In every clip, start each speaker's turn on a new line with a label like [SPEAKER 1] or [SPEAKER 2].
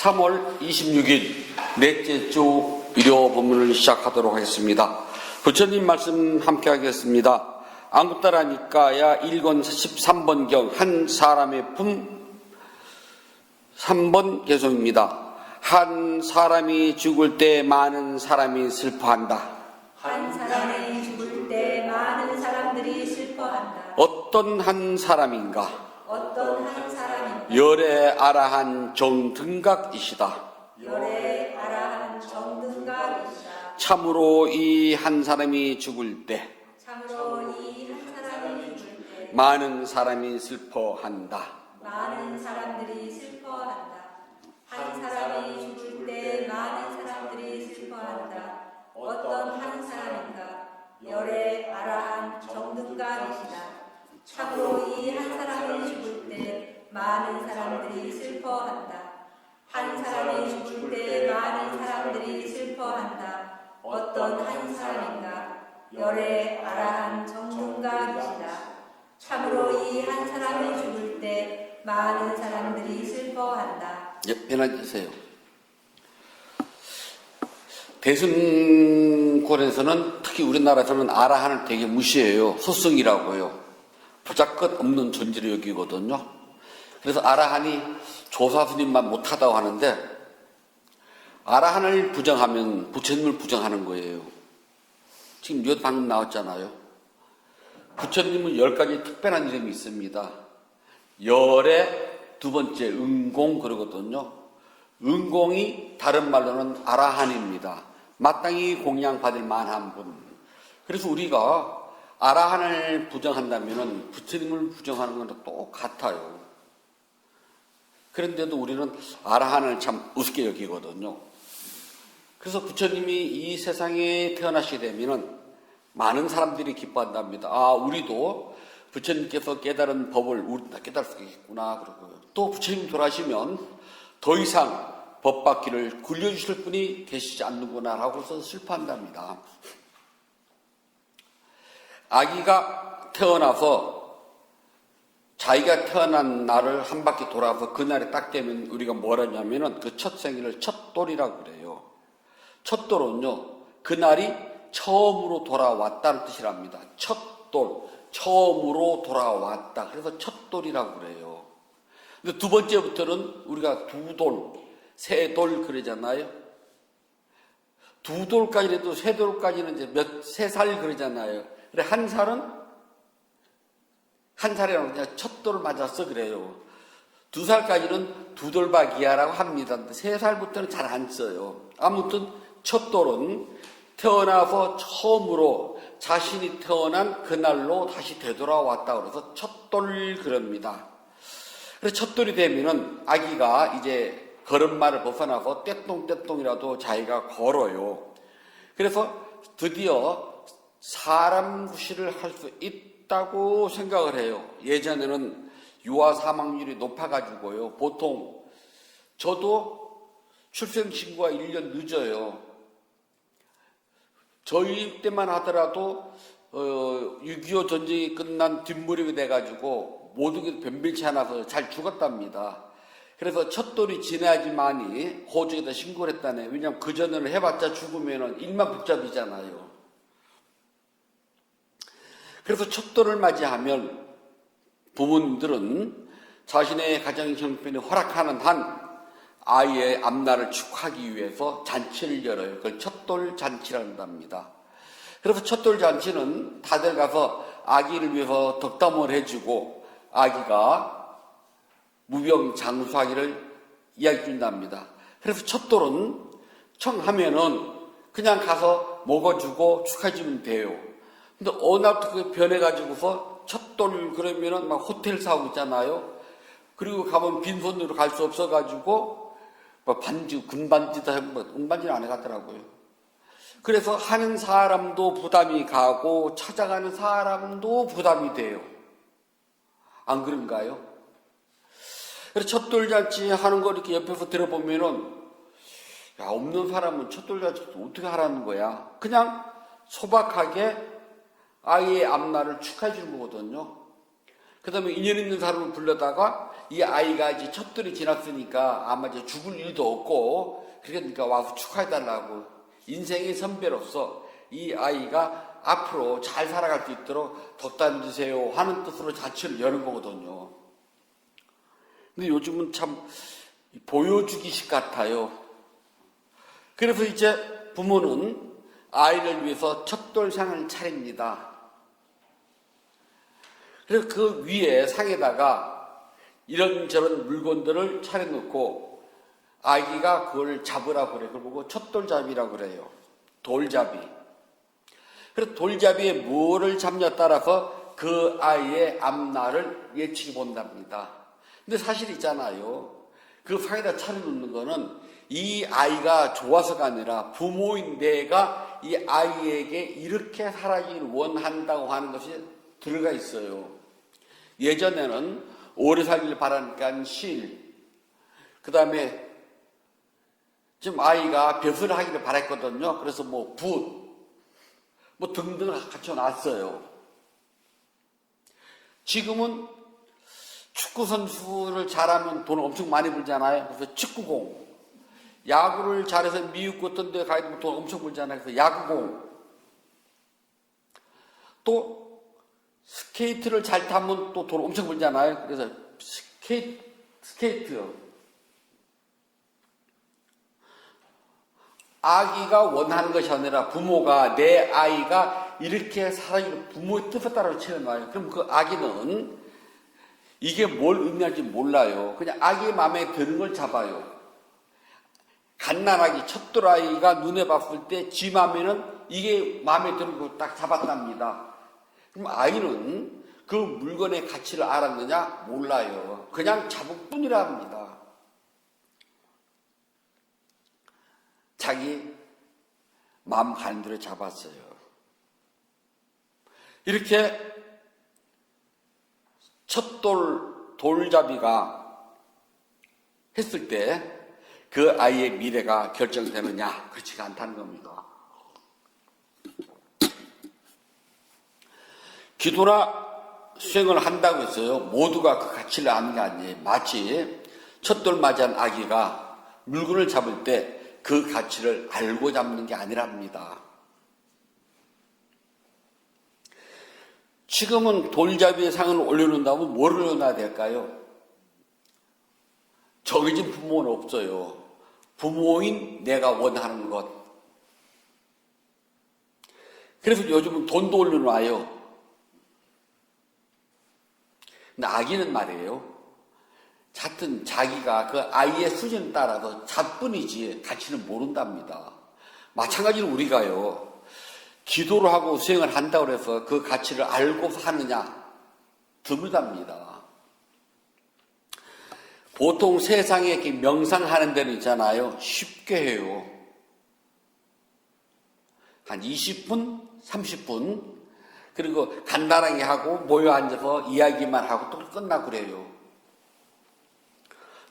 [SPEAKER 1] 3월 26일 넷째 주 일요 본문을 시작하도록 하겠습니다. 부처님 말씀 함께 하겠습니다. 안국다라니까야 1권 13번경 한 사람의 품 3번 개송입니다. 한 사람이 죽을 때 많은 사람이 슬퍼한다.
[SPEAKER 2] 한 사람이 죽을 때 많은 사람들이 슬퍼한다.
[SPEAKER 1] 어떤 한 사람인가?
[SPEAKER 2] 어떤 한 사람인가?
[SPEAKER 1] 열애 아라한 정등각이시다.
[SPEAKER 2] 열애 아라한 정등각이시다.
[SPEAKER 1] 참으로 이 한 사람이 죽을 때
[SPEAKER 2] 참으로 이 한 사람이 죽을 때
[SPEAKER 1] 많은 사람이 슬퍼한다.
[SPEAKER 2] 많은 사람들이 슬퍼한다. 한 사람이 죽을 때 많은 사람들이 슬퍼한다. 어떤 한 사람인가? 열애 아라한 정등각이시다. 참으로 이 한 사람이 죽을 때 많은 사람들이 슬퍼한다. 한 사람이 죽을 때 많은 사람들이 슬퍼한다. 어떤 한 사람인가? 열애 아라한 정등각이시다. 참으로 이 한 사람이 죽을 때 많은 사람들이 슬퍼한다.
[SPEAKER 1] 예, 변화주세요. 대승권에서는 특히 우리나라에서는 아라한을 되게 무시해요. 소승이라고요. 보잘것 없는 존재로 여기거든요. 그래서 아라한이 조사스님만 못하다고 하는데 아라한을 부정하면 부처님을 부정하는 거예요. 지금 이것 방금 나왔잖아요. 부처님은 10가지 특별한 이름이 있습니다. 열의 두 번째 은공 그러거든요. 은공이 다른 말로는 아라한입니다. 마땅히 공양받을 만한 분. 그래서 우리가 아라한을 부정한다면 부처님을 부정하는 건 똑같아요. 그런데도 우리는 아라한을 참 우습게 여기거든요. 그래서 부처님이 이 세상에 태어나시게 되면 많은 사람들이 기뻐한답니다. 아, 우리도 부처님께서 깨달은 법을 우리도 깨달을 수 있겠구나. 그러고요. 또 부처님 돌아가시면 더 이상 법받기를 굴려주실 분이 계시지 않는구나 하고서 슬퍼한답니다. 아기가 태어나서 자기가 태어난 날을 한 바퀴 돌아서 그날에 딱 되면 우리가 뭐라 하냐면은 그 첫 생일을 첫돌이라고 그래요. 첫돌은요, 그날이 처음으로 돌아왔다는 뜻이랍니다. 첫돌, 처음으로 돌아왔다. 그래서 첫돌이라고 그래요. 근데 두 번째부터는 우리가 두돌, 세돌 그러잖아요. 두 돌까지라도 세 돌까지는 이제 세 살 그러잖아요. 그래, 한 살이라고 그냥 첫돌 맞았어 그래요. 2살까지는 두돌박이야라고 합니다. 근데 3살부터는 잘 안 써요. 아무튼 첫돌은 태어나서 처음으로 자신이 태어난 그날로 다시 되돌아왔다 그래서 첫돌 그럽니다. 그래서 첫돌이 되면은 아기가 이제 걸음마를 벗어나서 떼똥떼똥이라도 자기가 걸어요. 그래서 드디어 사람 구실을 할 수 있다고 생각을 해요. 예전에는 유아 사망률이 높아가지고요. 보통 저도 출생신고가 1년 늦어요. 저희 때만 하더라도 6.25 전쟁이 끝난 뒷무렵이 돼가지고 모든 게 변변치 않아서 잘 죽었답니다. 그래서 첫돌이 지나야지만이 호적에다 신고를 했다네. 왜냐하면 그 전에는 해봤자 죽으면 일만 복잡이잖아요. 그래서 첫돌을 맞이하면 부모님들은 자신의 가정 형편이 허락하는 한 아이의 앞날을 축하하기 위해서 잔치를 열어요. 그걸 첫돌 잔치라고 한답니다. 그래서 첫돌 잔치는 다들 가서 아기를 위해서 덕담을 해주고 아기가 무병장수하기를 이야기해 준답니다. 그래서 첫돌은 청하면은 그냥 가서 먹어주고 축하해주면 돼요. 근데 어느 날부터 그게 변해가지고서 첫돌 그러면은 막 호텔 사고 있잖아요. 그리고 가면 빈손으로 갈 수 없어가지고 뭐 반지, 금반지다 하고 은반지는 안 해갔더라고요. 그래서 하는 사람도 부담이 가고 찾아가는 사람도 부담이 돼요. 안 그런가요? 그래서 첫돌잔치 하는 거 이렇게 옆에서 들어보면은 야, 없는 사람은 첫돌잔치 어떻게 하라는 거야? 그냥 소박하게 아이의 앞날을 축하해 주는 거거든요. 그 다음에 인연 있는 사람을 불러다가 이 아이가 이제 첫돌이 지났으니까 아마 이제 죽을 일도 없고 그러니까 와서 축하해달라고 인생의 선배로서 이 아이가 앞으로 잘 살아갈 수 있도록 덧담주세요 하는 뜻으로 자취를 여는 거거든요. 근데 요즘은 참 보여주기식 같아요. 그래서 이제 부모는 아이를 위해서 첫돌상을 차립니다. 그래서 그 위에 상에다가 이런저런 물건들을 차려놓고 아기가 그걸 잡으라고 그래요. 그걸 보고 첫돌잡이라고 그래요. 돌잡이. 그래서 돌잡이에 뭐를 잡냐에 따라서 그 아이의 앞날을 예측해 본답니다. 근데 사실 있잖아요. 그 상에다 차려놓는 거는 이 아이가 좋아서가 아니라 부모인 내가 이 아이에게 이렇게 살아가기를 원한다고 하는 것이 들어가 있어요. 예전에는 오래 살기를 바라니까 실, 그 다음에 지금 아이가 벼슬을 하기를 바랬거든요. 그래서 뭐 붓, 뭐 등등을 갖춰 놨어요. 지금은 축구 선수를 잘하면 돈을 엄청 많이 벌잖아요. 그래서 축구공. 야구를 잘해서 미국 어떤 데 가야 되면 돈 엄청 벌잖아요. 그래서 야구공. 또 스케이트를 잘 타면 또 돈 엄청 벌잖아요. 그래서 스케이트. 아기가 원하는 것이 아니라 부모가 내 아이가 이렇게 살아가기를 부모의 뜻에 따라 채워놔요. 그럼 그 아기는 이게 뭘 의미할지 몰라요. 그냥 아기의 마음에 드는 걸 잡아요. 갓난아기 첫돌아이가 눈에 봤을 때 지 마음에는 이게 마음에 드는 걸 딱 잡았답니다. 그럼 아이는 그 물건의 가치를 알았느냐? 몰라요. 그냥 잡을 뿐이라 합니다. 자기 마음 가는 대로 잡았어요. 이렇게 돌잡이가 했을 때 그 아이의 미래가 결정되느냐? 그렇지가 않다는 겁니다. 기도나 수행을 한다고 했어요. 모두가 그 가치를 아는 게 아니에요. 마치 첫돌 맞이한 아기가 물건을 잡을 때 그 가치를 알고 잡는 게 아니랍니다. 지금은 돌잡이의 상을 올려놓는다면 뭘 올려놔야 될까요? 정해진 부모는 없어요. 부모인 내가 원하는 것. 그래서 요즘은 돈도 올려놔요. 근데 아기는 말이에요. 하여튼 자기가 그 아이의 수준에 따라서 잡뿐이지 가치는 모른답니다. 마찬가지로 우리가요. 기도를 하고 수행을 한다고 해서 그 가치를 알고 하느냐? 드물답니다. 보통 세상에 이렇게 명상하는 데는 있잖아요. 쉽게 해요. 한 20분, 30분. 그리고 간단하게 하고 모여 앉아서 이야기만 하고 또 끝나고 그래요.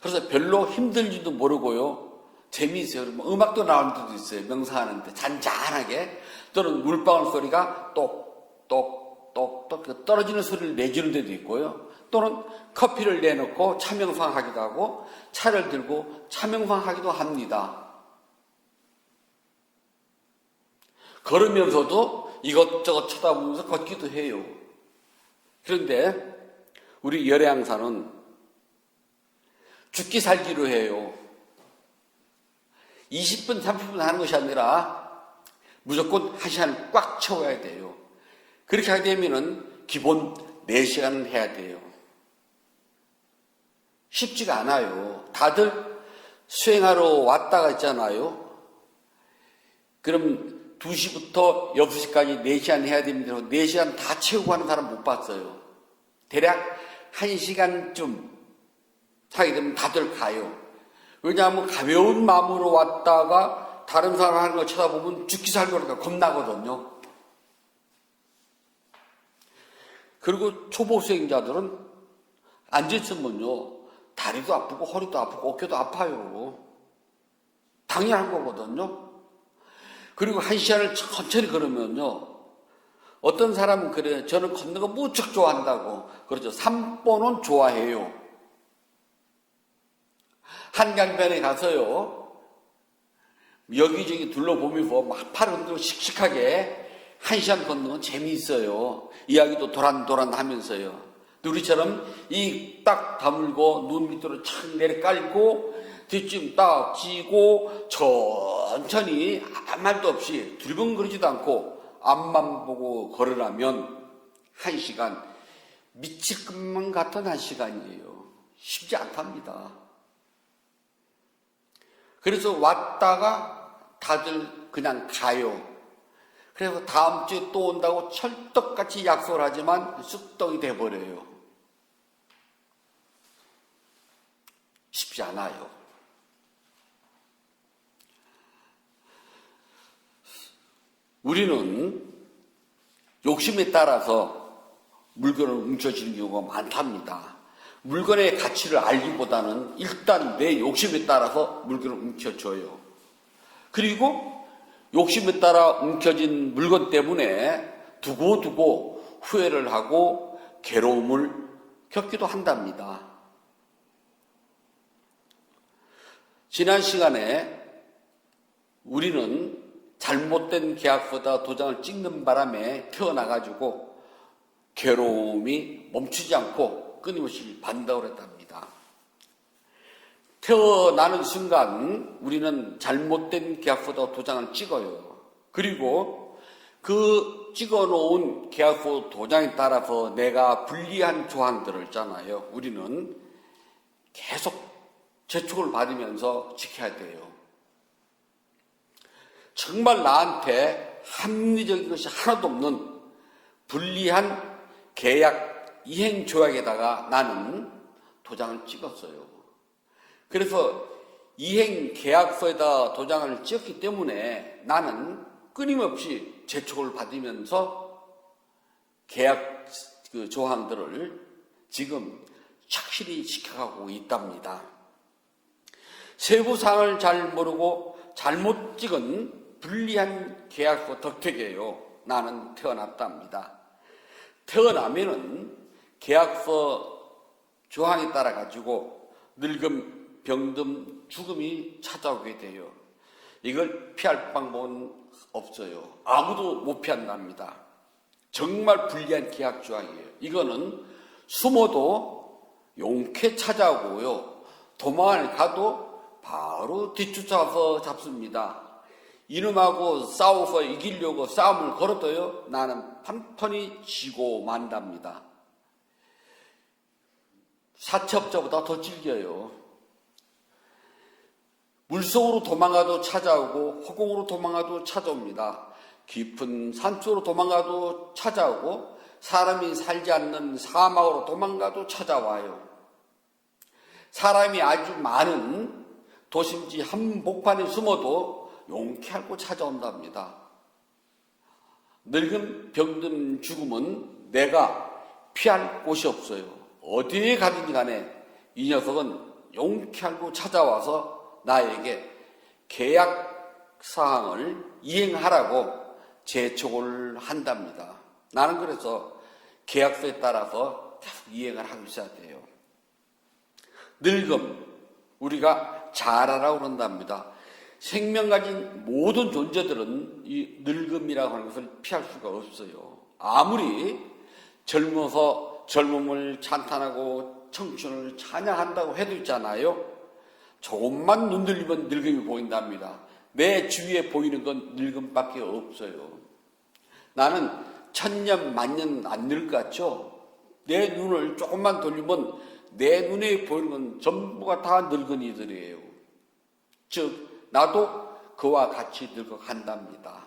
[SPEAKER 1] 그래서 별로 힘들지도 모르고요. 재미있어요. 음악도 나오는 데도 있어요. 명상하는데 잔잔하게. 또는 물방울 소리가 똑똑똑똑 떨어지는 소리를 내주는 데도 있고요. 또는 커피를 내놓고 차명상하기도 하고 차를 들고 차명상하기도 합니다. 걸으면서도 이것저것 쳐다보면서 걷기도 해요. 그런데 우리 열애양사는 죽기 살기로 해요. 20분, 30분 하는 것이 아니라 무조건 1시간을 꽉 채워야 돼요. 그렇게 하게 되면은 기본 4시간은 해야 돼요. 쉽지가 않아요. 다들 수행하러 왔다가 있잖아요. 그럼 2시부터 6시까지 4시간 해야 됩니다. 4시간 다 채우고 하는 사람 못 봤어요. 대략 1시간쯤 하게 되면 다들 가요. 왜냐하면 가벼운 마음으로 왔다가 다른 사람 하는 걸 쳐다보면 죽기 살기 그러니까 겁나거든요. 그리고 초보 수행자들은 앉아있으면요. 다리도 아프고 허리도 아프고 어깨도 아파요. 당연한 거거든요. 그리고 1시간을 천천히 걸으면요. 어떤 사람은 그래요. 저는 걷는 거 무척 좋아한다고. 그렇죠. 산보는 좋아해요. 한강변에 가서요. 여기저기 둘러보면서 막 팔을 흔들고 씩씩하게 1시간 걷는 건 재미있어요. 이야기도 도란도란 하면서요. 우리처럼 이 딱 다물고 눈 밑으로 착 내려 깔고 뒷짐 딱 쥐고 천천히 아무 말도 없이 두리번거리지도 않고 앞만 보고 걸으라면 1시간 미칠 것만 같은 1시간이에요. 쉽지 않답니다. 그래서 왔다가 다들 그냥 가요. 그래서 다음 주에 또 온다고 철떡같이 약속을 하지만 쑥떡이 돼버려요. 쉽지 않아요. 우리는 욕심에 따라서 물건을 훔쳐지는 경우가 많답니다. 물건의 가치를 알기보다는 일단 내 욕심에 따라서 물건을 훔쳐줘요. 그리고 욕심에 따라 움켜진 물건 때문에 두고두고 후회를 하고 괴로움을 겪기도 한답니다. 지난 시간에 우리는 잘못된 계약서다 도장을 찍는 바람에 태어나가지고 괴로움이 멈추지 않고 끊임없이 받는다고 그랬답니다. 태어나는 순간 우리는 잘못된 계약서다 도장을 찍어요. 그리고 그 찍어놓은 계약서 도장에 따라서 내가 불리한 조항들을 있잖아요. 우리는 계속 재촉을 받으면서 지켜야 돼요. 정말 나한테 합리적인 것이 하나도 없는 불리한 계약 이행 조약에다가 나는 도장을 찍었어요. 그래서 이행 계약서에다 도장을 찍었기 때문에 나는 끊임없이 재촉을 받으면서 계약 그 조항들을 지금 착실히 지켜가고 있답니다. 세부사항을 잘 모르고 잘못 찍은 불리한 계약서 덕택이에요. 나는 태어났답니다. 태어나면은 계약서 조항에 따라 가지고 늙음, 병듦, 죽음이 찾아오게 돼요. 이걸 피할 방법은 없어요. 아무도 못 피한답니다. 정말 불리한 계약 조항이에요. 이거는 숨어도 용케 찾아오고요. 도망을 가도 바로 뒤쫓아서 잡습니다. 이놈하고 싸워서 이기려고 싸움을 걸어도요, 나는 판판히 지고 만답니다. 사채업자보다 더 질겨요. 물속으로 도망가도 찾아오고 허공으로 도망가도 찾아옵니다. 깊은 산속으로 도망가도 찾아오고 사람이 살지 않는 사막으로 도망가도 찾아와요. 사람이 아주 많은 도심지 한복판에 숨어도 용케하고 찾아온답니다. 늙은 병든 죽음은 내가 피할 곳이 없어요. 어디에 가든지 간에 이 녀석은 용케하고 찾아와서 나에게 계약 사항을 이행하라고 재촉을 한답니다. 나는 그래서 계약서에 따라서 계속 이행을 하고 있어야 돼요. 늙음, 우리가 자라라고 그런답니다. 생명 가진 모든 존재들은 이 늙음이라고 하는 것을 피할 수가 없어요. 아무리 젊어서 젊음을 찬탄하고 청춘을 찬양한다고 해도 있잖아요. 조금만 눈 들리면 늙음이 보인답니다. 내 주위에 보이는 건 늙음밖에 없어요. 나는 천년 만년 안 늙을 것 같죠? 내 눈을 조금만 돌리면 내 눈에 보이는 건 전부가 다 늙은이들이에요. 즉 나도 그와 같이 늙어간답니다.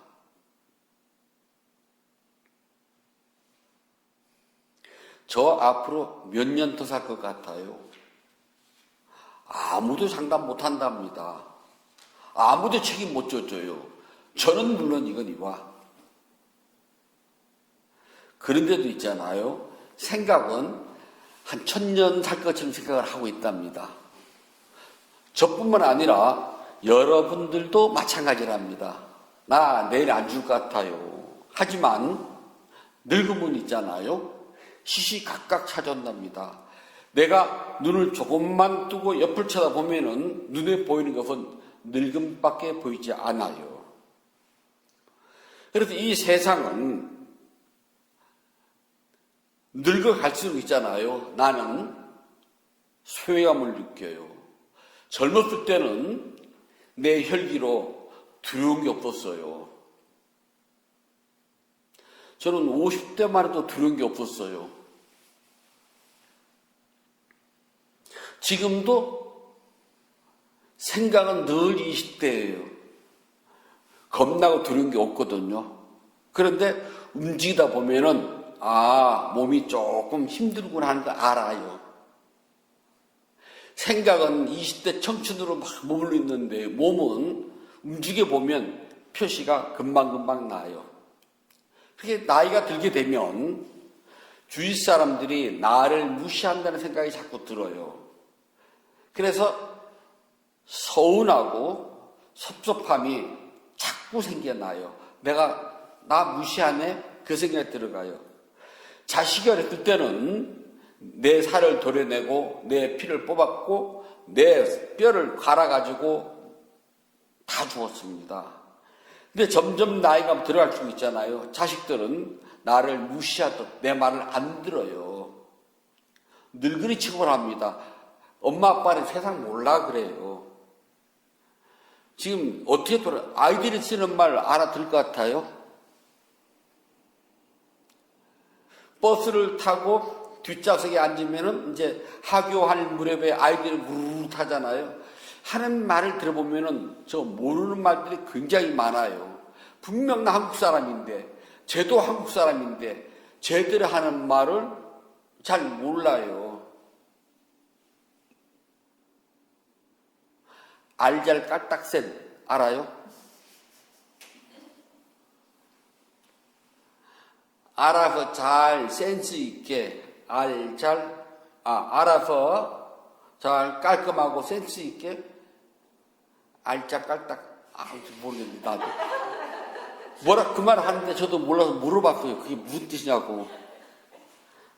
[SPEAKER 1] 저 앞으로 몇 년 더 살 것 같아요? 아무도 상담 못 한답니다. 아무도 책임 못 져줘요. 저는 물론 이거니와. 그런데도 있잖아요. 생각은 한 1000년 살 것처럼 생각을 하고 있답니다. 저뿐만 아니라 여러분들도 마찬가지랍니다. 나 내일 안 줄 것 같아요. 하지만 늙으면 있잖아요. 시시각각 찾아온답니다. 내가 눈을 조금만 뜨고 옆을 쳐다보면은 눈에 보이는 것은 늙음밖에 보이지 않아요. 그래서 이 세상은 늙어갈수록 있잖아요. 나는 소외감을 느껴요. 젊었을 때는 내 혈기로 두려운 게 없었어요. 저는 50대만 해도 두려운 게 없었어요. 지금도 생각은 늘 20대예요. 겁나고 두려운 게 없거든요. 그런데 움직이다 보면은 몸이 조금 힘들구나 하는 걸 알아요. 생각은 20대 청춘으로 막 머물러 있는데 몸은 움직여 보면 표시가 금방금방 나요. 그게 나이가 들게 되면 주위 사람들이 나를 무시한다는 생각이 자꾸 들어요. 그래서 서운하고 섭섭함이 자꾸 생겨나요. 나 무시하네? 그 생각이 들어가요. 자식이 어렸을 때는 내 살을 도려내고 내 피를 뽑았고 내 뼈를 갈아가지고 다 죽었습니다. 근데 점점 나이가 들어갈수록 있잖아요. 자식들은 나를 무시하듯 내 말을 안 들어요. 늙은이 취급을 합니다. 엄마 아빠는 세상 몰라 그래요. 지금 어떻게 아이들이 쓰는 말 알아들 것 같아요? 버스를 타고 뒷좌석에 앉으면은 이제 하교할 무렵에 아이들이 무르르 타잖아요. 하는 말을 들어보면은 저 모르는 말들이 굉장히 많아요. 분명 나 한국 사람인데, 쟤도 한국 사람인데, 쟤들이 하는 말을 잘 몰라요. 알잘 깔딱센 알아요? 알아서 잘 센스 있게 알아서 잘 깔끔하고 센스 있게 알짝깔딱 모르겠는데 나도 뭐라 그 말 하는데 저도 몰라서 물어봤어요. 그게 무슨 뜻이냐고.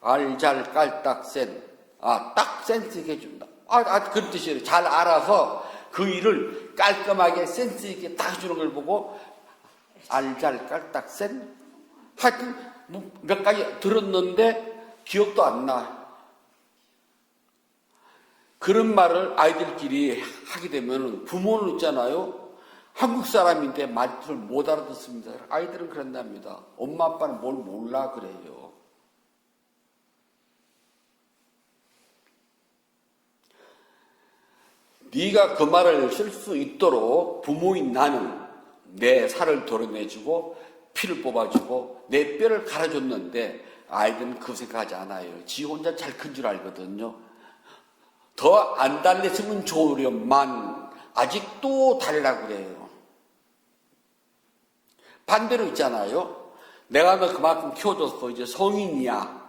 [SPEAKER 1] 알잘 깔딱 센 딱 센스 있게 해준다. 그런 뜻이에요. 잘 알아서 그 일을 깔끔하게 센스 있게 딱 해주는 걸 보고 알잘 깔딱 센 하여튼 몇 가지 들었는데 기억도 안 나. 그런 말을 아이들끼리 하게 되면 부모는 있잖아요. 한국 사람인데 말을 못 알아듣습니다. 아이들은 그런답니다. 엄마 아빠는 뭘 몰라 그래요. 네가 그 말을 쓸 수 있도록 부모인 나는 내 살을 도려내주고 피를 뽑아주고 내 뼈를 갈아줬는데 아이들은 그 생각하지 않아요. 지 혼자 잘 큰 줄 알거든요. 더 안 달랬으면 좋으련만 아직도 달라고 그래요. 반대로 있잖아요. 내가 너 그만큼 키워줬어. 이제 성인이야.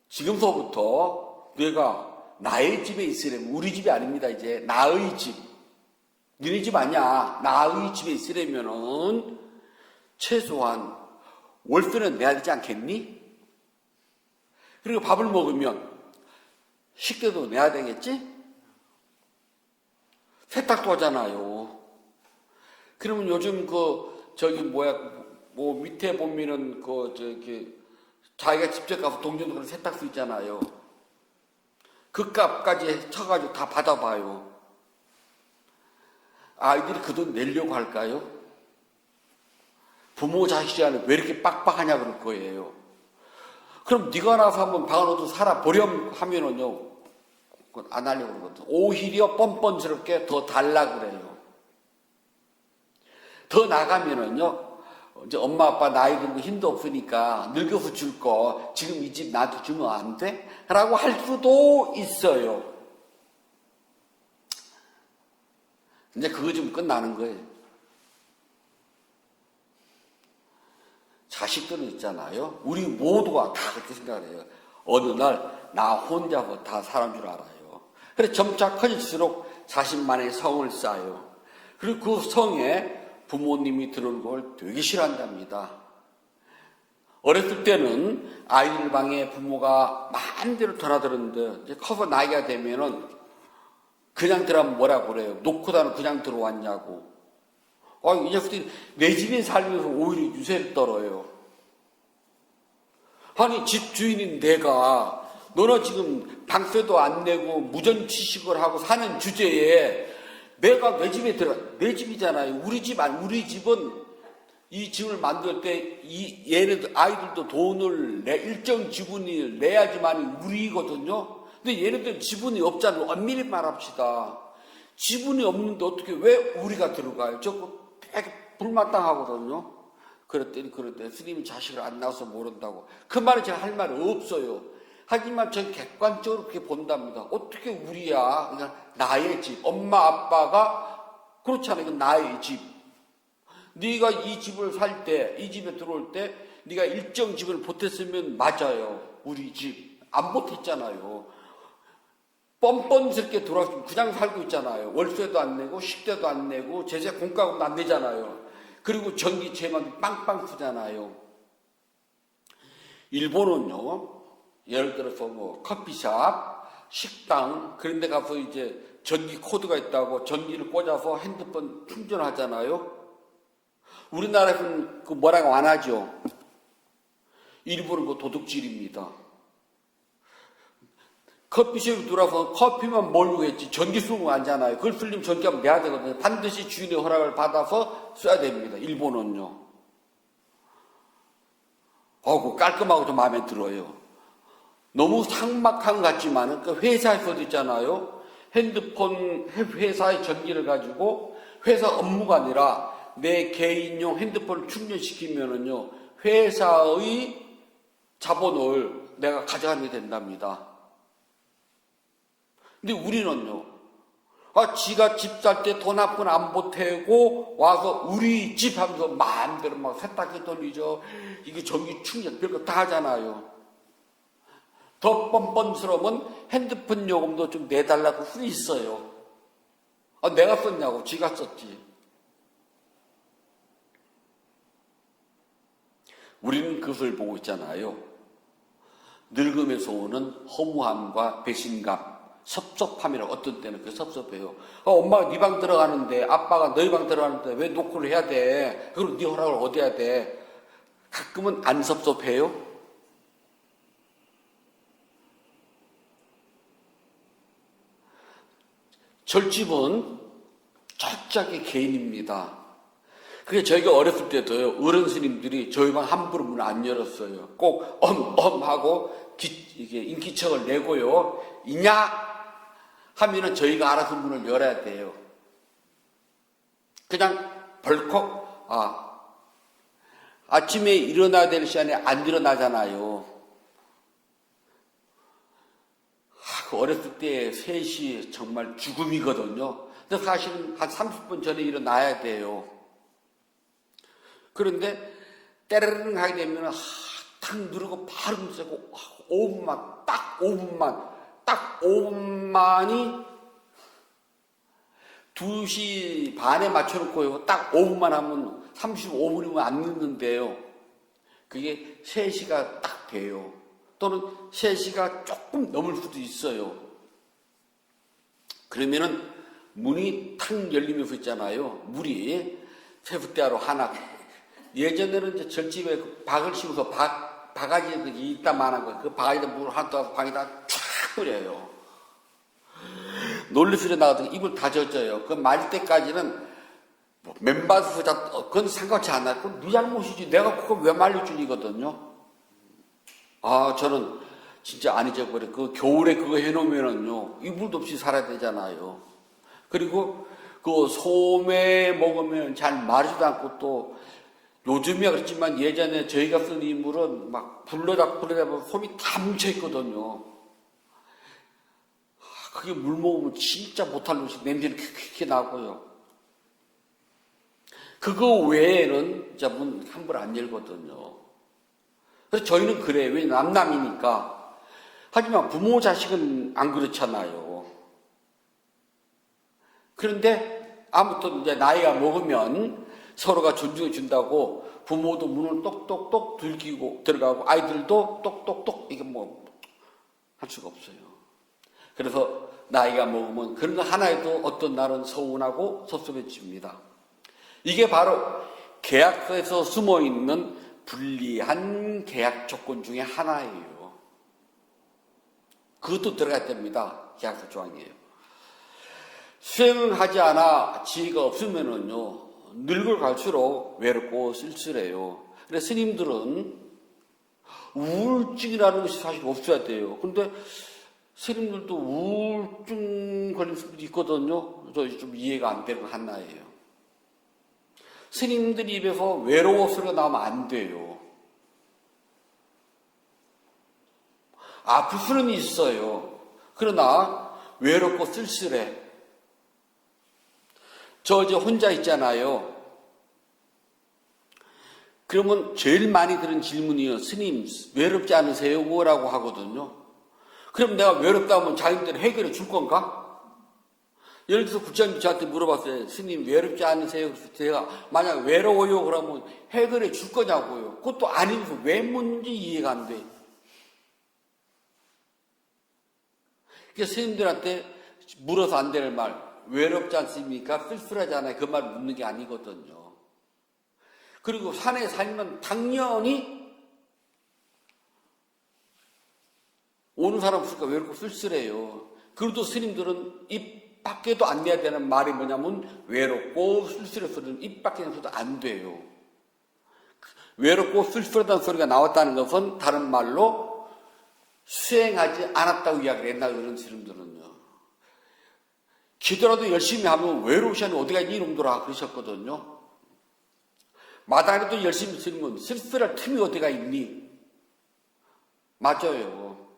[SPEAKER 1] 지금서부터 내가 나의 집에 있으려면, 우리 집이 아닙니다. 이제 나의 집. 너네 집 아니야. 나의 집에 있으려면은 최소한 월세는 내야 되지 않겠니? 그리고 밥을 먹으면 식대도 내야 되겠지? 세탁도 하잖아요. 그러면 요즘 밑에 보면은 자기가 직접 가서 동전 그런 세탁소 있잖아요. 그 값까지 쳐가지고 다 받아봐요. 아이들이 그 돈 내려고 할까요? 부모 자식 간에 왜 이렇게 빡빡하냐 그럴 거예요. 그럼 네가 나서 한번 방언으로 살아보렴 하면은요, 안 하려고 그러거든. 오히려 뻔뻔스럽게 더 달라 그래요. 더 나가면은요, 이제 엄마 아빠 나이 들고 힘도 없으니까 늙어서 줄 거 지금 이 집 나한테 주면 안 돼? 라고 할 수도 있어요. 이제 그거 좀 끝나는 거예요. 자식들은 있잖아요. 우리 모두가 다 그렇게 생각을 해요. 어느 날 나 혼자서 다 사람 줄 알아요. 그래서 점차 커질수록 자신만의 성을 쌓아요. 그리고 그 성에 부모님이 들어오는 걸 되게 싫어한답니다. 어렸을 때는 아이들 방에 부모가 마음대로 드나들었는데 이제 커서 나이가 되면은 그냥 들어가면 뭐라고 그래요? 놓고다는 그냥 들어왔냐고. 이 녀석들이 내 집에 살면서 오히려 유세를 떨어요. 아니 집 주인인 내가 너는 지금 방세도 안 내고 무전취식을 하고 사는 주제에 내가 내 집에 내 집이잖아요. 우리 집은 이 집을 만들 때 얘네들 아이들도 돈을 일정 지분을 내야지만 우리거든요. 근데 얘네들 지분이 없잖아요. 엄밀히 말합시다. 지분이 없는데 어떻게 왜 우리가 들어가요? 저거 되게 불마땅하거든요. 그랬더니 스님이 자식을 안 낳아서 모른다고. 그 말은 제가 할 말이 없어요. 하지만 전 객관적으로 그렇게 본답니다. 어떻게 우리야? 그냥 나의 집, 엄마 아빠가 그렇잖아요. 이건 나의 집. 네가 이 집을 살 때, 이 집에 들어올 때 네가 일정 집을 보탰으면 맞아요. 우리 집. 안 보탰잖아요. 뻔뻔스럽게 들어왔으면 그냥 살고 있잖아요. 월세도 안 내고 식대도 안 내고 제세 공과금도 안 내잖아요. 그리고 전기세만 빵빵 쓰잖아요. 일본은요, 예를 들어서 뭐 커피숍, 식당 그런 데 가서 이제 전기 코드가 있다고 전기를 꽂아서 핸드폰 충전하잖아요. 우리나라에서는 그 뭐라고 안 하죠. 일본은 그 도둑질입니다. 커피숍에 들어와서 커피만 몰고 했지 전기 쓰고 앉잖아요. 그걸 쓰려면 전기값을 내야 되거든요. 반드시 주인의 허락을 받아서 써야 됩니다. 일본은요. 그거 깔끔하고 좀 마음에 들어요. 너무 삭막한 것 같지만 그 회사에서도 있잖아요. 핸드폰 회사의 전기를 가지고 회사 업무가 아니라 내 개인용 핸드폰을 충전시키면은요 회사의 자본을 내가 가져가게 된답니다. 근데 우리는요, 지가 집 살 때 돈 한 푼 안 보태고 와서 우리 집 하면서 마음대로 막 세탁기 돌리죠. 이게 전기 충전 별거 다 하잖아요. 더 뻔뻔스러우면 핸드폰 요금도 좀 내달라고 수 있어요. 내가 썼냐고, 지가 썼지. 우리는 그것을 보고 있잖아요. 늙음에서 오는 허무함과 배신감, 섭섭함이라고. 어떤 때는 그게 섭섭해요. 엄마가 네 방 들어가는데, 아빠가 너희 방 들어가는데 왜 노크를 해야 돼? 그리고 네 허락을 얻어야 돼? 가끔은 안 섭섭해요? 절집은 철저하게 개인입니다. 그게 저희가 어렸을 때도요, 어른 스님들이 저희 방 함부로 문을 안 열었어요. 꼭 하고 이게 인기척을 내고요. 이냐? 하면은 저희가 알아서 문을 열어야 돼요. 그냥 벌컥, 아침에 일어나야 될 시간에 안 일어나잖아요. 어렸을 때 3시 정말 죽음이거든요. 근데 사실은 한 30분 전에 일어나야 돼요. 그런데 때르릉 하게 되면 탁 누르고 바로 누르고 5분만, 딱 5분만이 2시 반에 맞춰놓고요. 딱 5분만 하면 35분이면 안 늦는데요. 그게 3시가 딱 돼요. 또는 3시가 조금 넘을 수도 있어요. 그러면은 문이 탁 열리면서 있잖아요. 물이 세숫대야로 하나. 예전에는 이제 절집에 박을 씌워서 바가지 이따만한 거, 그 바가지에 물을 하나 떠서 방에다 쫙 뿌려요. 놀래서 일어나가지고 입을 다 젖어요. 그 말 때까지는 맨바닥에서 그건 상관치 않아요. 그건 네 잘못이지. 내가 그걸 왜 말려주니거든요. 저는 진짜 안 잊어버려. 그 겨울에 그거 해놓으면은요, 이불도 없이 살아야 되잖아요. 그리고 그 소매 먹으면 잘 마르지도 않고 또 요즘이야 그렇지만 예전에 저희가 쓴 이물은 막 불러다 보면 솜이 다 뭉쳐있거든요. 그게 물 먹으면 진짜 못할 놈씩 냄새는 퀴퀴퀴 나고요. 그거 외에는 진짜 문 함부로 안 열거든요. 그래서 저희는 그래요. 왜 남남이니까. 하지만 부모 자식은 안 그렇잖아요. 그런데 아무튼 이제 나이가 먹으면 서로가 존중해 준다고 부모도 문을 똑똑똑 들키고 들어가고 아이들도 똑똑똑 이게 뭐 할 수가 없어요. 그래서 나이가 먹으면 그런 거 하나에도 어떤 날은 서운하고 섭섭해집니다. 이게 바로 계약서에서 숨어 있는 불리한 계약 조건 중에 하나예요. 그것도 들어가야 됩니다. 계약서 조항이에요. 수행을 하지 않아 지혜가 없으면은요, 늙어 갈수록 외롭고 쓸쓸해요. 그래서 스님들은 우울증이라는 것이 사실 없어야 돼요. 근데 스님들도 우울증 걸린 분들이 있거든요. 그래서 좀 이해가 안 되는 거 하나예요. 스님들 입에서 외로워 소리가 나오면 안 돼요. 아플 수는 있어요. 그러나 외롭고 쓸쓸해. 저 이제 혼자 있잖아요. 그러면 제일 많이 들은 질문이요. 스님, 외롭지 않으세요? 뭐라고 하거든요. 그럼 내가 외롭다 하면 자기들 해결해 줄 건가? 예를 들어서 국장님이 저한테 물어봤어요. 스님, 외롭지 않으세요? 그래서 제가 만약 외로워요? 그러면 해결해 줄 거냐고요. 그것도 아니면서 왜 묻는지 이해가 안 돼. 그래서 스님들한테 물어서 안 되는 말, 외롭지 않습니까? 쓸쓸하지 않아요? 그 말 묻는 게 아니거든요. 그리고 산에 살면 당연히 오는 사람 없으니까 외롭고 쓸쓸해요. 그래도 스님들은 입 밖에도 안 내야 되는 말이 뭐냐면 외롭고 쓸쓸해서는 입 밖에 내서도 안 돼요. 외롭고 쓸쓸하다는 소리가 나왔다는 것은 다른 말로 수행하지 않았다고 이야기를 했나 그런 스님들은요. 기도라도 열심히 하면 외로우시 하니 어디 가니 이놈들아 그러셨거든요. 마당에도 열심히 쓰면 쓸쓸할 틈이 어디가 있니? 맞아요.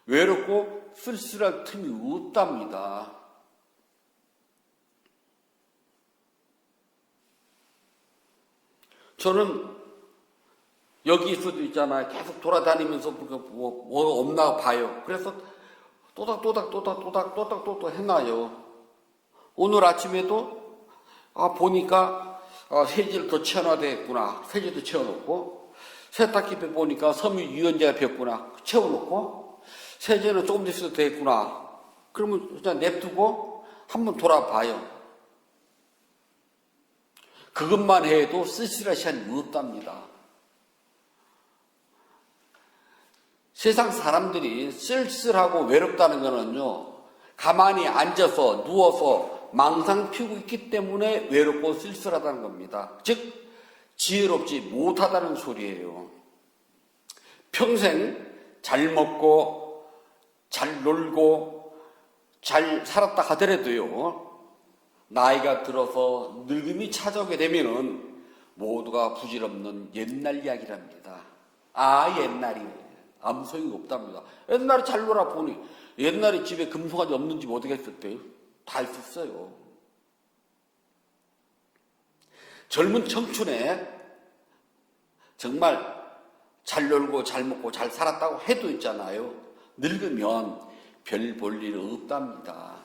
[SPEAKER 1] 외롭고 쓸쓸할 틈이 없답니다. 저는 여기서도 있잖아요. 계속 돌아다니면서 뭐가 없나 봐요. 그래서 또닥또닥 해놔요. 오늘 아침에도 보니까 세제를 더 채워놔야 되겠구나. 세제도 채워놓고 세탁기에 보니까 섬유 유연제가 폈구나. 채워놓고 세제는 조금 더 있어도 되겠구나. 그러면 그냥 냅두고 한번 돌아봐요. 그것만 해도 쓸쓸할 시간이 없답니다. 세상 사람들이 쓸쓸하고 외롭다는 거는요, 가만히 앉아서 누워서 망상 피우고 있기 때문에 외롭고 쓸쓸하다는 겁니다. 즉 지혜롭지 못하다는 소리예요. 평생 잘 먹고 잘 놀고 잘 살았다 하더라도요, 나이가 들어서 늙음이 찾아오게 되면은 모두가 부질없는 옛날 이야기랍니다. 옛날이에요. 아무 소용이 없답니다. 옛날에 잘 놀아보니 옛날에 집에 금송아지 없는 집 어디가 있었대요? 다 있었어요. 젊은 청춘에 정말 잘 놀고 잘 먹고 잘 살았다고 해도 있잖아요. 늙으면 별 볼 일 없답니다.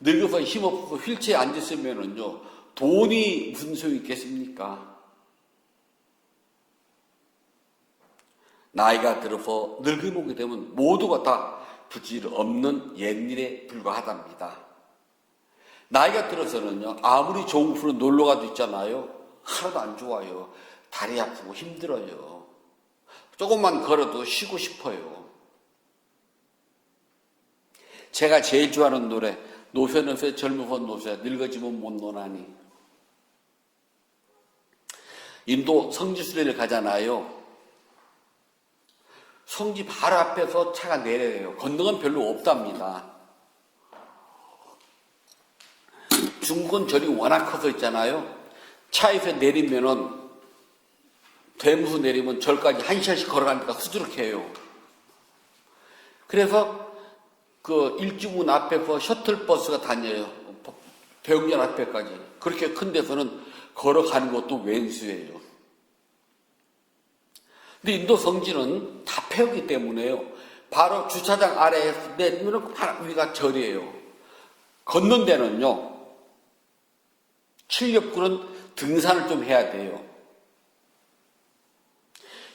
[SPEAKER 1] 늙어서 힘없어서 휠체어에 앉았으면은요, 돈이 무슨 소용이 있겠습니까? 나이가 들어서 늙음 오게 되면 모두가 다 부질없는 옛일에 불과하답니다. 나이가 들어서는요, 아무리 좋은 곳으로 놀러 가도 있잖아요. 하나도 안 좋아요. 다리 아프고 힘들어요. 조금만 걸어도 쉬고 싶어요. 제가 제일 좋아하는 노래, 노세노세 젊어서 노세, 늙어지면 못 노나니. 인도 성지순례를 가잖아요. 성지 바로 앞에서 차가 내려요. 건너는 별로 없답니다. 중국은 절이 워낙 커서 있잖아요. 차에서 내리면은, 대무소 내리면 절까지 1시간씩 걸어가니까 수두룩해요. 그래서 그 일주문 앞에서 셔틀버스가 다녀요. 대웅전 앞에까지. 그렇게 큰 데서는 걸어가는 것도 왼수예요. 근데 인도 성지는 다 패였기 때문에요. 바로 주차장 아래에 내리면 바로 위가 절이에요. 걷는 데는요, 7렵구는 등산을 좀 해야 돼요.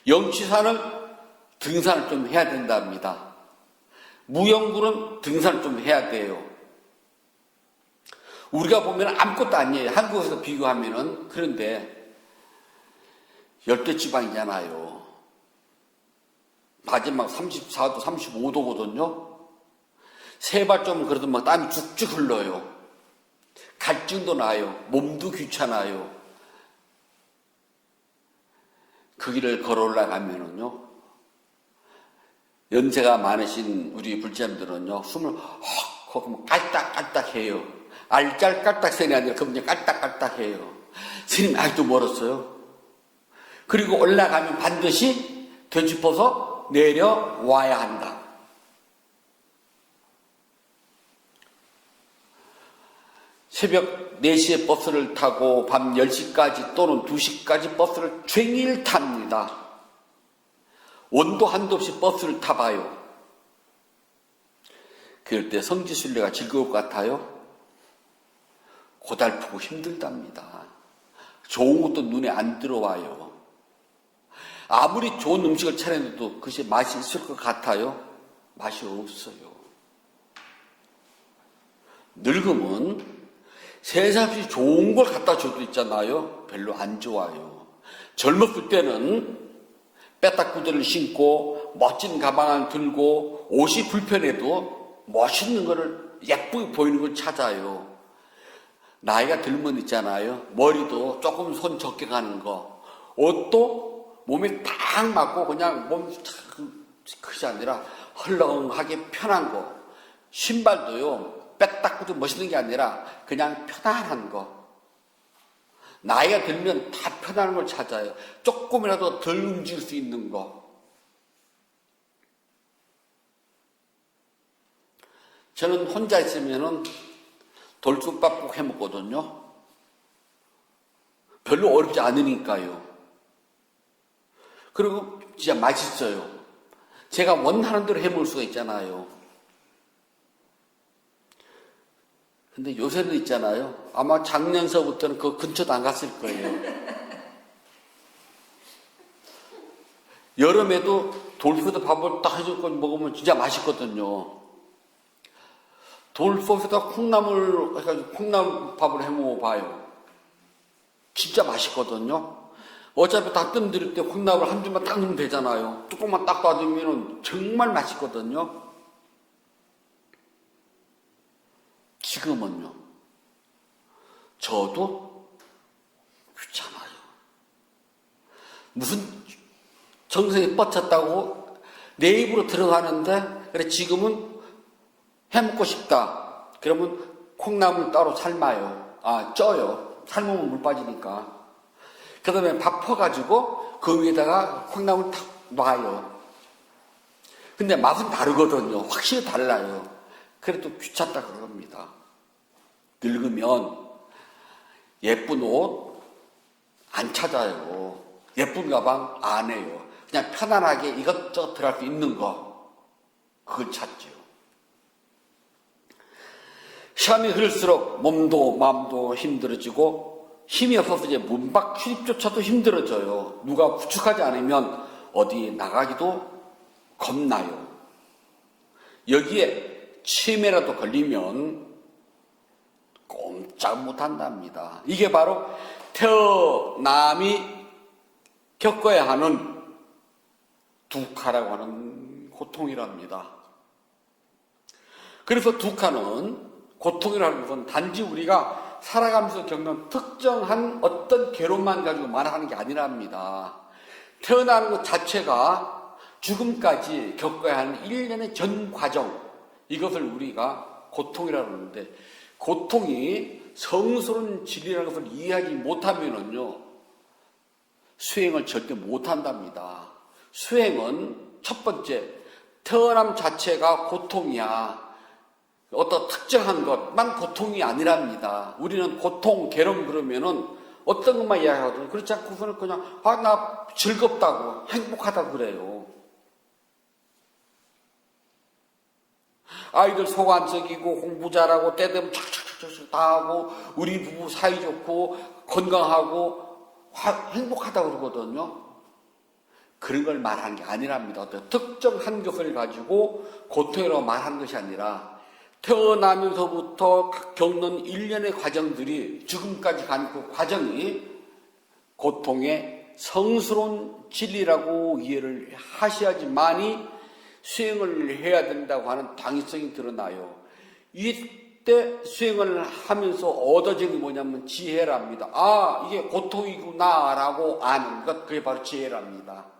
[SPEAKER 1] 영취사는 등산을 좀 해야 된답니다. 무용군은 등산을 좀 해야 돼요. 우리가 보면 아무것도 아니에요. 한국에서 비교하면은. 그런데 열대 지방이잖아요. 마지막 34도, 35도거든요. 세발 좀 그래도 막 땀이 쭉쭉 흘러요. 갈증도 나요. 몸도 귀찮아요. 그 길을 걸어 올라가면은요, 연세가 많으신 우리 불자님들은요, 숨을 헉 하고 깔딱깔딱 해요. 알짤깔딱 소리 아니라 그냥 깔딱깔딱 해요. 스님 아직도 멀었어요. 그리고 올라가면 반드시 되짚어서 내려와야 한다. 새벽 4시에 버스를 타고 밤 10시까지 또는 2시까지 버스를 종일 탑니다. 원도 한도 없이 버스를 타봐요. 그럴 때 성지순례가 즐거울 것 같아요? 고달프고 힘들답니다. 좋은 것도 눈에 안 들어와요. 아무리 좋은 음식을 차려내도 그것이 맛이 있을 것 같아요? 맛이 없어요. 늙으면 세상에 좋은 걸 갖다 줘도 있잖아요. 별로 안 좋아요. 젊었을 때는 빼딱구들을 신고 멋진 가방을 들고 옷이 불편해도 멋있는 거를 예쁘게 보이는 걸 찾아요. 나이가 들면 있잖아요. 머리도 조금 손 적게 가는 거. 옷도 몸에 딱 맞고 그냥 몸 그것이 아니라 헐렁하게 편한 거. 신발도요. 빼딱구도 멋있는 게 아니라 그냥 편안한 거. 나이가 들면 다 편안한 걸 찾아요. 조금이라도 덜 움직일 수 있는 거. 저는 혼자 있으면은 돌솥밥 꼭 해먹거든요. 별로 어렵지 않으니까요. 그리고 진짜 맛있어요. 제가 원하는 대로 해먹을 수가 있잖아요. 근데 요새는 있잖아요. 아마 작년서부터는 그 근처도 안 갔을 거예요. 여름에도 돌솥에 밥을 딱 해주고 먹으면 진짜 맛있거든요. 돌솥에다 콩나물 해가지고 콩나물밥을 해 먹어봐요. 진짜 맛있거든요. 어차피 닭뜸 들일 때 콩나물 한 줄만 딱 넣으면 되잖아요. 뚜껑만 딱 닫으면 정말 맛있거든요. 지금은요. 저도 귀찮아요. 무슨 정성이 뻗쳤다고 내 입으로 들어가는데 그래 지금은 해먹고 싶다. 그러면 콩나물 따로 삶아요. 쪄요. 삶으면 물 빠지니까. 그 다음에 밥 퍼가지고 그 위에다가 콩나물 탁 놔요. 근데 맛은 다르거든요. 확실히 달라요. 그래도 귀찮다 그럽니다. 늙으면 예쁜 옷 안 찾아요. 예쁜 가방 안 해요. 그냥 편안하게 이것저것 들어갈 수 있는 거 그걸 찾죠. 시간이 흐를수록 몸도 마음도 힘들어지고 힘이 없어서 이제 문밖 출입조차도 힘들어져요. 누가 부축하지 않으면 어디 나가기도 겁나요. 여기에 치매라도 걸리면 꼼짝 못한답니다. 이게 바로 태어남이 겪어야 하는 두카라고 하는 고통이랍니다. 그래서 두카는 고통이라는 것은 단지 우리가 살아가면서 겪는 특정한 어떤 괴로움만 가지고 말하는 게 아니랍니다. 태어나는 것 자체가 죽음까지 겪어야 하는 일련의 전 과정, 이것을 우리가 고통이라고 하는데, 고통이 성스러운 진리라는 것을 이해하지 못하면은요, 수행을 절대 못한답니다. 수행은 첫 번째, 태어남 자체가 고통이야. 어떤 특정한 것만 고통이 아니랍니다. 우리는 고통, 괴로움 그러면은 어떤 것만 이야기하거든요. 그렇지 않고서는 그냥, 나 즐겁다고, 행복하다고 그래요. 아이들 속 안 썩이고 공부 잘하고 때 되면 착착 다 하고 우리 부부 사이좋고 건강하고 행복하다고 그러거든요. 그런 걸 말하는 게 아니랍니다. 어떤 특정한 것을 가지고 고통이라고 말하는 것이 아니라 태어나면서부터 겪는 일련의 과정들이 지금까지 간 그 과정이 고통의 성스러운 진리라고 이해를 하셔야지만이 수행을 해야 된다고 하는 당위성이 드러나요. 이때 수행을 하면서 얻어진 게 뭐냐면 지혜랍니다. 아, 이게 고통이구나라고 아는 것, 그게 바로 지혜랍니다.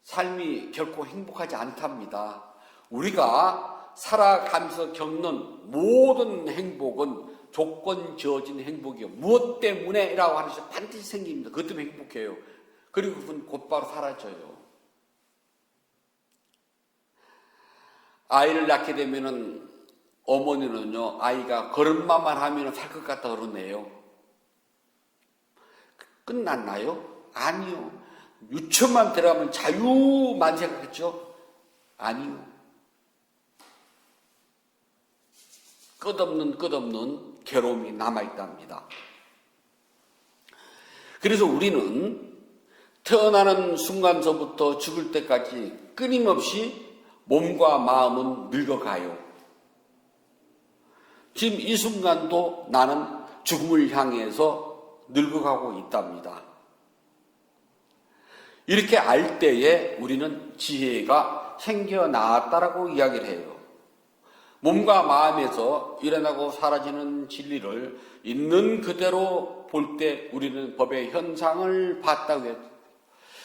[SPEAKER 1] 삶이 결코 행복하지 않답니다. 우리가 살아가면서 겪는 모든 행복은 조건 지어진 행복이요. 무엇 때문에? 라고 하는 것이 반드시 생깁니다. 그것 때문에 행복해요. 그리고 그건 곧바로 사라져요. 아이를 낳게 되면은 어머니는요, 아이가 걸음마만 하면 살 것 같다 그러네요. 끝났나요? 아니요. 유치원만 들어가면 자유만 생각했죠? 아니요. 끝없는 괴로움이 남아있답니다. 그래서 우리는 태어나는 순간서부터 죽을 때까지 끊임없이 몸과 마음은 늙어가요. 지금 이 순간도 나는 죽음을 향해서 늙어가고 있답니다. 이렇게 알 때에 우리는 지혜가 생겨났다라고 이야기를 해요. 몸과 마음에서 일어나고 사라지는 진리를 있는 그대로 볼 때 우리는 법의 현상을 봤다고 해요.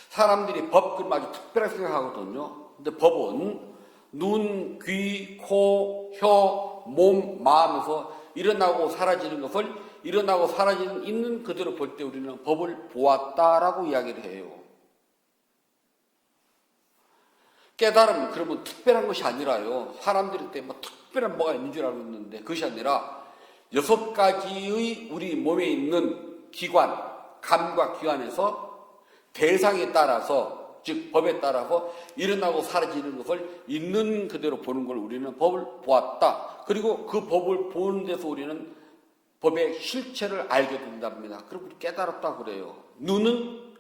[SPEAKER 1] 사람들이 법을 아주 특별하게 생각하거든요. 근데 법은 눈, 귀, 코, 혀, 몸, 마음에서 일어나고 사라지는 것을 일어나고 사라지는 있는 그대로 볼 때 우리는 법을 보았다라고 이야기를 해요. 깨달음, 그러면 특별한 것이 아니라요. 사람들이 때 뭐 특별한 뭐가 있는 줄 알고 있는데 그것이 아니라 6가지의 우리 몸에 있는 기관, 감각 기관에서 대상에 따라서, 즉 법에 따라서 일어나고 사라지는 것을 있는 그대로 보는 걸 우리는 법을 보았다. 그리고 그 법을 보는 데서 우리는 법의 실체를 알게 된답니다. 그리고 깨달았다 그래요. 눈은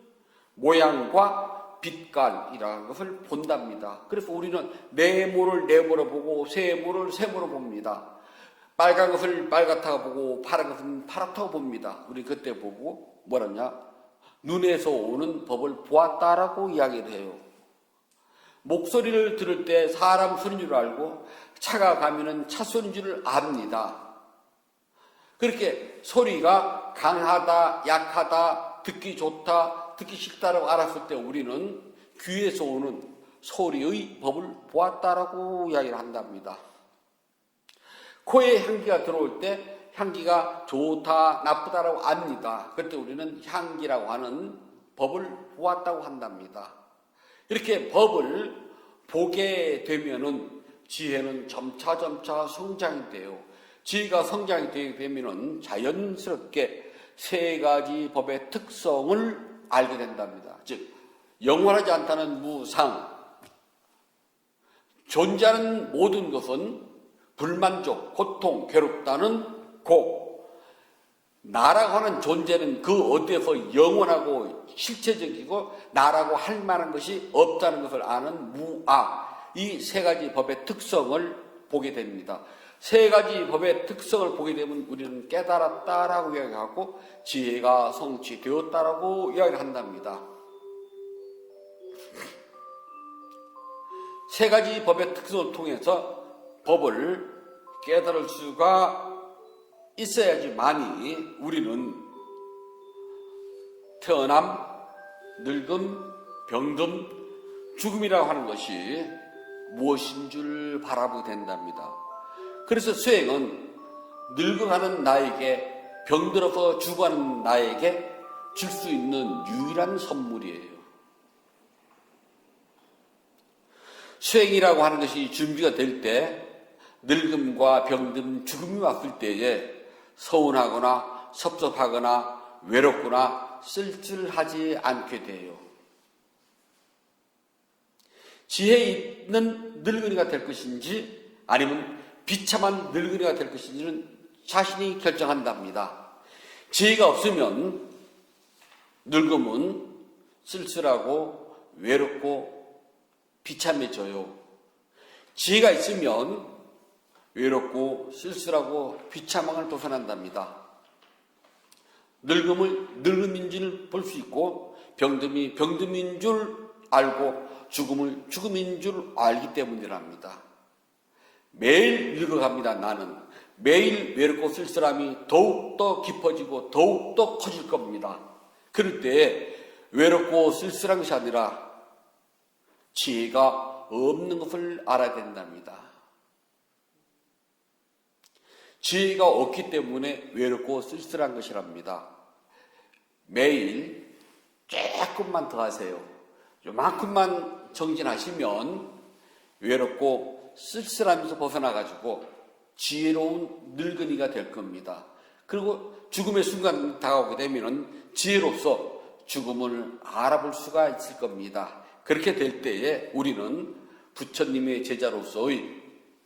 [SPEAKER 1] 모양과 빛깔이라는 것을 본답니다. 그래서 우리는 네모를 네모로 보고 세모를 세모로 봅니다. 빨간 것을 빨갛다고 보고 파란 것은 파랗다고 봅니다. 우리 그때 보고 뭐라냐? 눈에서 오는 법을 보았다라고 이야기를 해요. 목소리를 들을 때 사람 소리인 줄 알고 차가 가면은 차 소리인 줄 압니다. 그렇게 소리가 강하다, 약하다, 듣기 좋다, 듣기 싫다라고 알았을 때 우리는 귀에서 오는 소리의 법을 보았다라고 이야기를 한답니다. 코에 향기가 들어올 때 향기가 좋다, 나쁘다라고 압니다. 그때 우리는 향기라고 하는 법을 보았다고 한답니다. 이렇게 법을 보게 되면은 지혜는 점차 성장이 돼요. 지혜가 성장이 되게 되면은 자연스럽게 3가지 법의 특성을 알게 된답니다. 즉, 영원하지 않다는 무상, 존재하는 모든 것은 불만족, 고통, 괴롭다는 고, 나라고 하는 존재는 그 어디에서 영원하고 실체적이고 나라고 할 만한 것이 없다는 것을 아는 무아, 이 3가지 법의 특성을 보게 됩니다. 3가지 법의 특성을 보게 되면 우리는 깨달았다라고 이야기하고 지혜가 성취되었다라고 이야기를 한답니다. 3가지 법의 특성을 통해서 법을 깨달을 수가 있어야지만이 우리는 태어남, 늙음, 병듦, 죽음이라고 하는 것이 무엇인 줄 바라보게 된답니다. 그래서 수행은 늙어가는 나에게, 병들어서 죽어가는 나에게 줄 수 있는 유일한 선물이에요. 수행이라고 하는 것이 준비가 될 때 늙음과 병듦, 죽음이 왔을 때에 서운하거나 섭섭하거나 외롭거나 쓸쓸하지 않게 돼요. 지혜의 있는 늙은이가 될 것인지 아니면 비참한 늙은이가 될 것인지는 자신이 결정한답니다. 지혜가 없으면 늙음은 쓸쓸하고 외롭고 비참해져요. 지혜가 있으면 외롭고 쓸쓸하고 비참함을 벗어난답니다. 늙음을 늙음인 줄 볼 수 있고 병듦이 병듦인 줄 알고 죽음을 죽음인 줄 알기 때문이랍니다. 매일 늙어갑니다. 나는 매일 외롭고 쓸쓸함이 더욱더 깊어지고 더욱더 커질 겁니다. 그럴 때 외롭고 쓸쓸한 것이 아니라 지혜가 없는 것을 알아야 된답니다. 지혜가 없기 때문에 외롭고 쓸쓸한 것이랍니다. 매일 조금만 더 하세요. 요만큼만 정진하시면 외롭고 쓸쓸하면서 벗어나가지고 지혜로운 늙은이가 될 겁니다. 그리고 죽음의 순간 다가오게 되면 지혜로서 죽음을 알아볼 수가 있을 겁니다. 그렇게 될 때에 우리는 부처님의 제자로서의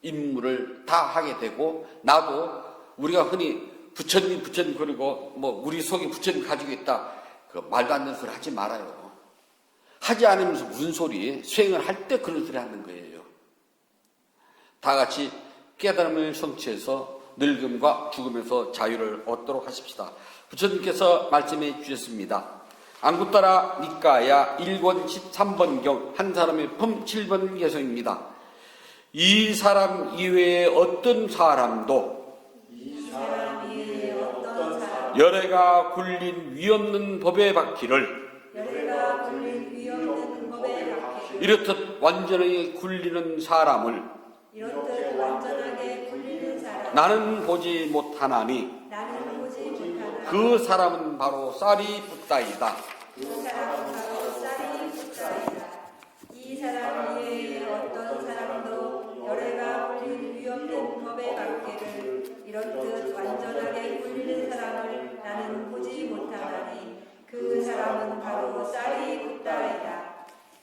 [SPEAKER 1] 임무를 다 하게 되고, 나도 우리가 흔히 부처님 그리고 우리 속에 부처님 가지고 있다, 그 말도 안 되는 소리 하지 말아요. 하지 않으면서 무슨 소리, 수행을 할 때 그런 소리 하는 거예요. 다 같이 깨달음을 성취해서 늙음과 죽음에서 자유를 얻도록 하십시다. 부처님께서 말씀해 주셨습니다. 안구따라 니까야 1권 13번경 한 사람의 품 7번 개성입니다. 이 사람 이외에 어떤 사람도 열애가 굴린 위없는 법의 바퀴를 이렇듯 완전하게 굴리는 사람을 나는 보지 못하나니 그 사람은 바로 사리푸타이다.
[SPEAKER 2] 이 사람 이외에 어떤 사람도 열애가 굴린 위없는 법의 바퀴를 이렇듯 완전하게 굴리는 사람을 나는 보지 못하나니 그 사람은 바로 사리푸타이다.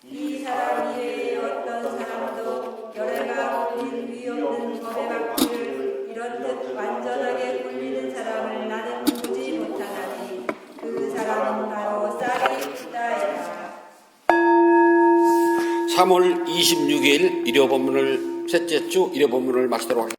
[SPEAKER 2] 이 사람 이외에 어떤 사람도 열애가 굴린 위없는 법의 바퀴를 이렇듯 완전하게 굴리는 사람을 나는 보지 못하나니 그 사람은 바로 사리푸타이다.
[SPEAKER 1] 3월 26일 일요본문을 셋째 주 일요본문을 마치도록 하겠습니다.